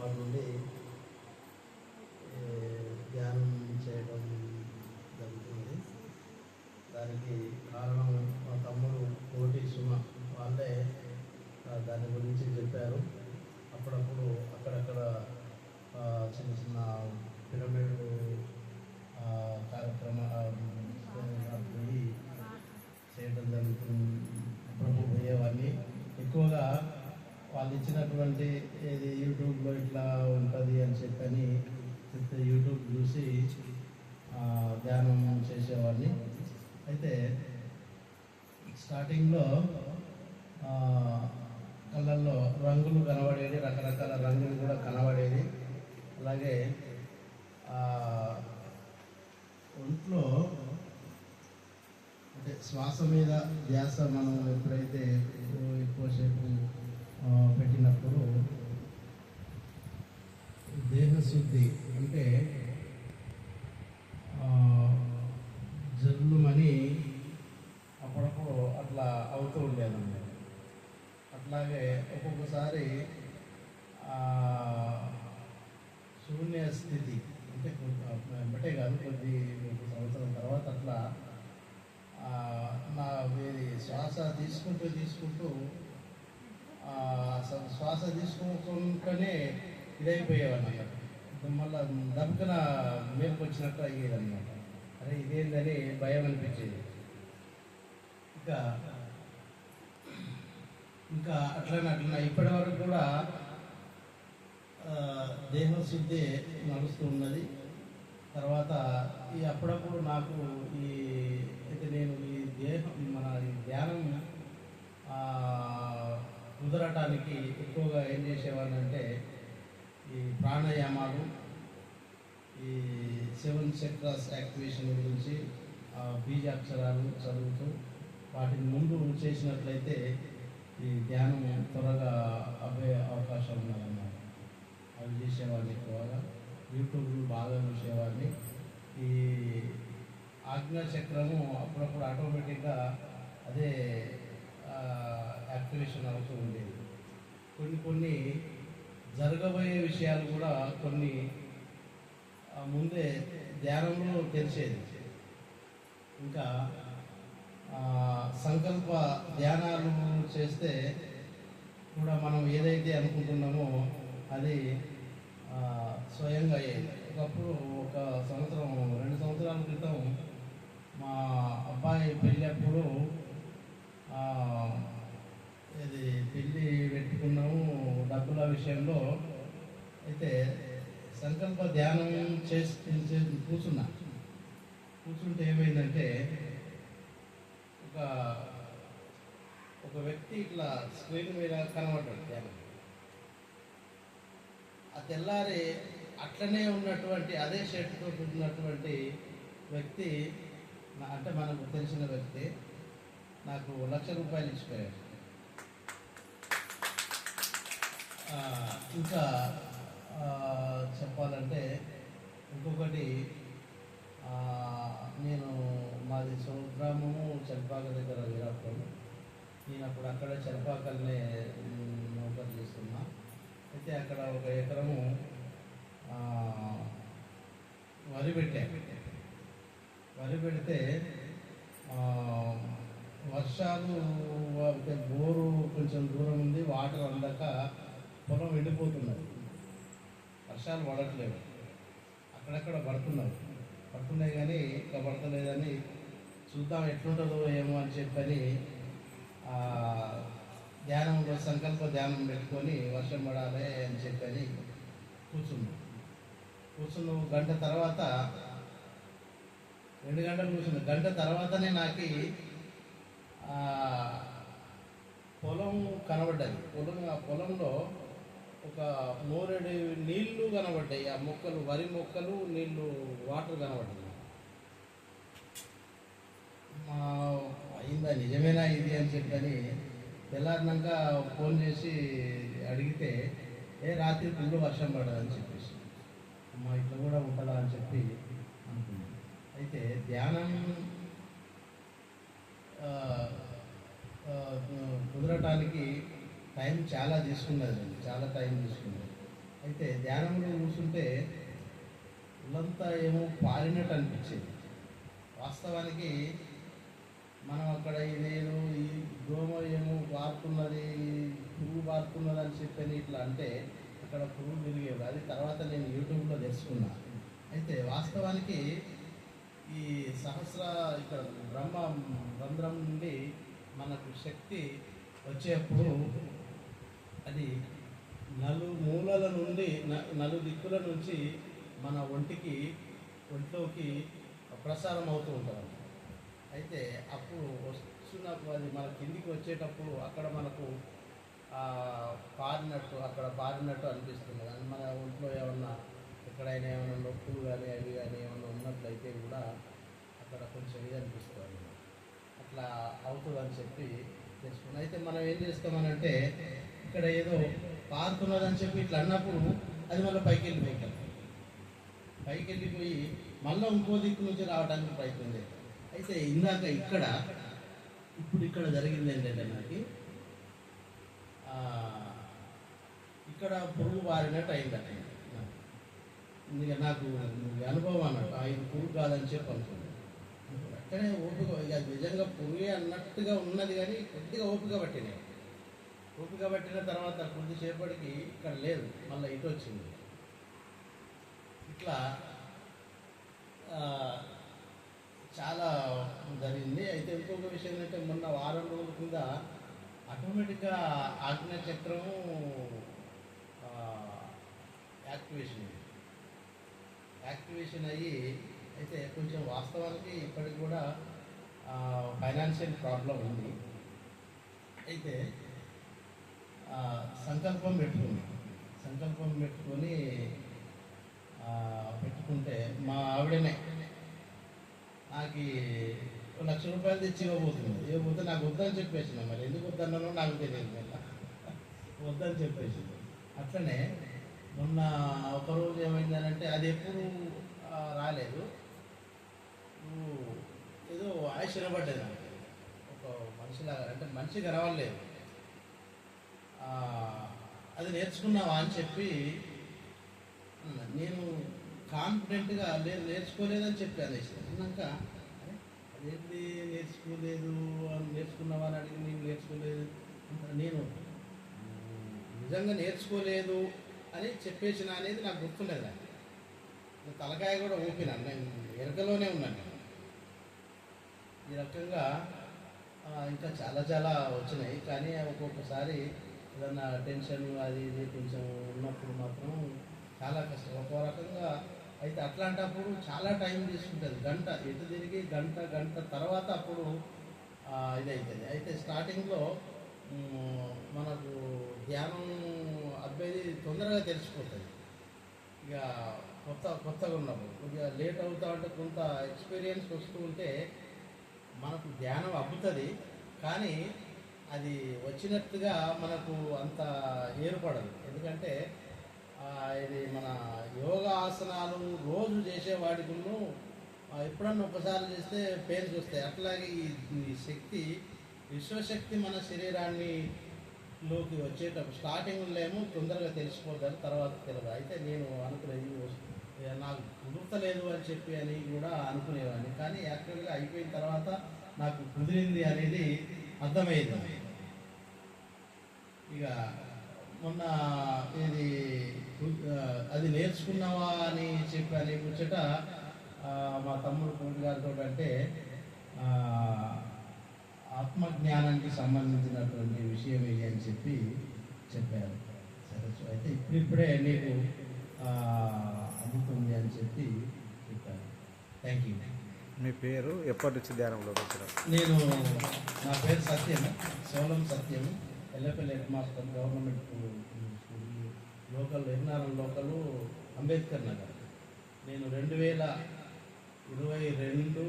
సంవత్సరాల నుండి ధ్యానం చేయడం జరుగుతుంది. దానికి కారణం మా తమ్ముడు కోటి సుమ వాళ్ళే దాని గురించి చెప్పారు. అప్పుడప్పుడు అక్కడక్కడ చిన్న చిన్న పిరమిడ్ కార్యక్రమాలు పోయి చేయడం జరుగుతుంది. అప్పుడప్పుడు పోయేవాడిని. ఎక్కువగా వాళ్ళు ఇచ్చినటువంటి ఇది యూట్యూబ్లో ఇట్లా ఉంటుంది అని చెప్పని చెప్తే యూట్యూబ్ చూసి ధ్యానం చేసేవాడిని. అయితే స్టార్టింగ్లో కళ్ళల్లో రంగులు కనబడేది, రకరకాల రంగులు కూడా కనబడేది. అలాగే ఒంట్లో అంటే శ్వాస మీద ధ్యాస మనం ఎప్పుడైతే ఎక్కువసేపు పెట్టినప్పుడు దేహశుద్ధి అంటే జల్లుమని అప్పుడప్పుడు అట్లా అవుతూ ఉండేదన్నమాట. అట్లాగే ఒక్కొక్కసారి శూన్య స్థితి అంటే వెంబటే కాదు, కొద్ది సంవత్సరం తర్వాత అట్లా నా శ్వాస తీసుకుంటూ శ్వాస తీసుకుంటూనే ఇదైపోయేవన్నమాట. మళ్ళీ దబ్బున మేలుకు వచ్చినట్టు అయ్యేదన్నమాట. అరే ఇదేందని భయం అనిపించేది. ఇంకా అట్లా ఇప్పటి వరకు కూడా దేహశుద్ధి నడుస్తూ ఉన్నది. తర్వాత అప్పుడప్పుడు నాకు అయితే నేను ఈ ధ్యానం కుదరటానికి ఎక్కువగా ఏం చేసేవాడిని అంటే ఈ ప్రాణాయామాలు, ఈ 7 చక్రాస్ యాక్టివేషన్ గురించి బీజాక్షరాలు చదువుతూ వాటిని ముందు చేసినట్లయితే ఈ ధ్యానం త్వరగా అవ్వే అవకాశం ఉన్నదన్నమాట. అవి చేసేవాడిని. ఎక్కువగా యూట్యూబ్లు బాగా చూసేవాడిని. ఈ ఆజ్ఞాచక్రము అప్పుడప్పుడు ఆటోమేటిక్గా అదే యాక్టివేషన్ అవుతూ ఉండేది. కొన్ని జరగబోయే విషయాలు కూడా కొన్ని ముందే ధ్యానంలో తెలిసేది. ఇంకా సంకల్ప ధ్యానాలు చేస్తే కూడా మనం ఏదైతే అనుకుంటున్నామో అది స్వయంగా అయ్యేది. ఒకప్పుడు 2 సంవత్సరాల క్రితం మా అబ్బాయి పెళ్ళప్పుడు ఇది పెళ్ళి పెట్టుకున్నాము డబ్బుల విషయంలో. అయితే సంకల్ప ధ్యానం కూర్చుంటే ఏమైందంటే ఒక వ్యక్తి ఇట్లా స్క్రీన్ మీద కనబడ్డాడు ధ్యానం. ఆ తెల్లారి అట్లనే ఉన్నటువంటి అదే షర్ట్తో ఉన్నటువంటి వ్యక్తి, అంటే మనకు తెలిసిన వ్యక్తి, నాకు ₹1,00,000 ఇచ్చిపోయాడు. ఇంకా చెప్పాలంటే ఇంకొకటి, నేను మాది స్వగ్రామము చల్పాక దగ్గర వీరాపురం. నేను అప్పుడు అక్కడ చల్పాకల్నే నౌకరు చేస్తున్నా. అయితే అక్కడ 1 ఎకరము వరి పెడితే వర్షాలు బోరు కొంచెం దూరం ఉంది, వాటర్ అందక పొలం ఎండిపోతున్నది. వర్షాలు పడట్లేదు, అక్కడక్కడ పడుతున్నాయి కానీ ఇంకా పడతలేదని చూద్దాం ఎట్లుంటుందో ఏమో అని చెప్పని ధ్యానంలో సంకల్ప ధ్యానం పెట్టుకొని వర్షం పడాలి అని చెప్పని కూర్చున్న గంట తర్వాత 2 గంటలు కూర్చున్నా. గంట తర్వాతనే నాకు పొలం కనబడ్డది. ఆ పొలంలో ఒక 3 నీళ్లు కనబడ్డాయి. ఆ మొక్కలు, వరి మొక్కలు, నీళ్లు, వాటర్ కనబడ్డాయి. అయిందా, నిజమేనా ఇది అని చెప్పని తెల్లారినాక ఫోన్ చేసి అడిగితే రాత్రి ఫుల్ వర్షం పడదని చెప్పేసి, అమ్మ ఇట్లా కూడా ఉంటుందా అని చెప్పి అనుకున్నాను. అయితే ధ్యానం కుదరటానికి టైం చాలా టైం తీసుకున్నది. అయితే ధ్యానంలో కూర్చుంటే ఇల్లంతా ఏమో పారినట్టు అనిపించేది. వాస్తవానికి మనం అక్కడ ఇదేదో ఈ దోమ ఏమో పారుతున్నది, పురుగు పారుతున్నది అని చెప్పని ఇట్లా అంటే అక్కడ పురుగు తిరిగేవి. అది తర్వాత నేను యూట్యూబ్లో తెలుసుకున్నా. అయితే వాస్తవానికి ఈ సహస్ర ఇక్కడ రంధ్రం నుండి మనకు శక్తి వచ్చేప్పుడు అది మూలల నుండి దిక్కుల నుంచి మన ఒంట్లోకి ప్రసారం అవుతూ ఉంటుంది. అయితే అప్పుడు వస్తున్నప్పుడు అది మన కిందికి వచ్చేటప్పుడు అక్కడ మనకు పారినట్టు అనిపిస్తుంది. అని మన ఒంట్లో ఏమన్నా ఎక్కడైనా ఏమైనా నొప్పులు కానీ అవి కానీ ఏమన్నా ఉన్నట్లయితే కూడా అక్కడ కొంచెం ఇది అనిపిస్తుంది. అట్లా అవుతుందని చెప్పి తెలుసుకున్నాం. అయితే మనం ఏం చేస్తామనంటే ఇక్కడ ఏదో పారుతున్నదని చెప్పి ఇట్లా అన్నప్పుడు అది మళ్ళీ పైకి వెళ్ళిపోయి మళ్ళీ ఇంకో దిక్కు నుంచి రావడానికి ప్రయత్నం చేస్తాం. అయితే ఇందాక ఇక్కడ జరిగింది ఏంటంటే నాకు ఇక్కడ పురుగు బారినట్టు అయిందట. నాకు అనుభవం అన్నట్టు ఇది పురుగు కాదని చెప్పి అనుకున్నాను. అక్కడే ఓపిక, ఇక నిజంగా పురుగే అన్నట్టుగా ఉన్నది కానీ కొద్దిగా ఓపిక పట్టిన తర్వాత కొద్దిసేపటికి ఇక్కడ లేదు, మళ్ళీ ఇటు వచ్చింది. ఇట్లా చాలా జరిగింది. అయితే ఇంకొక విషయం ఏంటంటే మొన్న వారం రోజుల కింద ఆటోమేటిక్గా ఆగ్నేయ చక్రము యాక్టివేషన్ అయ్యి, అయితే కొంచెం వాస్తవానికి ఇప్పటికి కూడా ఫైనాన్షియల్ ప్రాబ్లం ఉంది. అయితే సంకల్పం పెట్టుకుంటే మా ఆవిడనే నాకు 1,00,000 రూపాయలు తెచ్చి ఇవ్వబోతే నాకు వద్దని చెప్పేసిన. మరి ఎందుకు వద్దన్నానో నాకు తెలియదు, వద్దని చెప్పేసింది. అట్లనే మొన్న ఒకరోజు ఏమైందనంటే అది ఎప్పుడు రాలేదు, ఏదో వాయిస్ వినబడ్డది నాకు ఒక మనిషిలాగా, అంటే మనిషి కనవలేదు. అది నేర్చుకున్నావా అని చెప్పి నేను కాన్ఫిడెంట్గా నేర్చుకోలేదని చెప్పి అనేసి అన్నాక అదేంటి నేర్చుకున్నావా అని అడిగి నేను నేర్చుకోలేదు, నేను నిజంగా నేర్చుకోలేదు అని చెప్పేసిన అనేది నాకు గుర్తులేదు. తలకాయ కూడా ఊపినా, నేను ఎరకలోనే ఉన్నాను. ఈ రకంగా ఇంకా చాలా వచ్చినాయి. కానీ ఒక్కొక్కసారి ఏదన్నా టెన్షన్ అది ఇది కొంచెం ఉన్నప్పుడు మాత్రం చాలా కష్టం. ఒక రకంగా అయితే అట్లాంటప్పుడు చాలా టైం తీసుకుంటుంది. గంట ఎటు తిరిగి గంట తర్వాత అప్పుడు ఇదవుతుంది. అయితే స్టార్టింగ్లో మనకు ధ్యానం అబ్బాయి తొందరగా తెలిసిపోతుంది. ఇక కొత్తగా ఉన్నప్పుడు కొద్దిగా లేట్ అవుతా ఉంటే కొంత ఎక్స్పీరియన్స్ వస్తూ ఉంటే మనకు ధ్యానం అబ్బుతుంది, కానీ అది వచ్చినట్టుగా మనకు అంత ఏర్పడదు. ఎందుకంటే ఇది మన యోగా ఆసనాలు రోజు చేసేవాడికును ఎప్పుడన్నా ఒకసారి చేస్తే పెయిన్స్ వస్తాయి. అట్లాగే ఈ శక్తి, విశ్వశక్తి మన శరీరాన్ని లోకి వచ్చేటప్పుడు స్టార్టింగ్లో ఏమో తొందరగా తెలిసిపోతారు, తర్వాత తెలియదు. అయితే నేను అనుకునేది నాకు కుదురతలేదు అని చెప్పి అని కూడా అనుకునేవాడిని. కానీ యాక్చువల్గా అయిపోయిన తర్వాత నాకు కుదిరింది అనేది అర్థమైంది. ఇక మొన్న ఇది అది నేర్చుకున్నావా అని చెప్పి ముచ్చట మా తమ్ముడు పూర్తి గారితో అంటే ఆత్మజ్ఞానానికి సంబంధించినటువంటి విషయం ఇది అని చెప్పారు. సరే, అయితే ఇప్పుడిప్పుడే నీకు అందుతుంది అని చెప్పి చెప్పారు. Thank you. మీ పేరు, ఎప్పటి నుంచి ధ్యానంలోకి వచ్చారు? నా పేరు Solam Satyam, Ellapalli head master, government school Ernaram local, Ambedkar Nagar. నేను 2022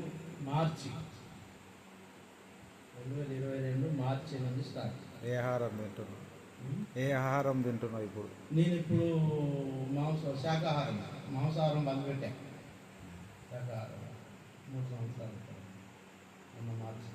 మార్చి నుండి స్టార్ట్. ఏ ఆహారం తింటున్నావు ఇప్పుడు? నేను ఇప్పుడు శాకాహారం మాంసాహారం బంద్ పెట్టాను. శాకాహారం 3 సంవత్సరాలు మార్చి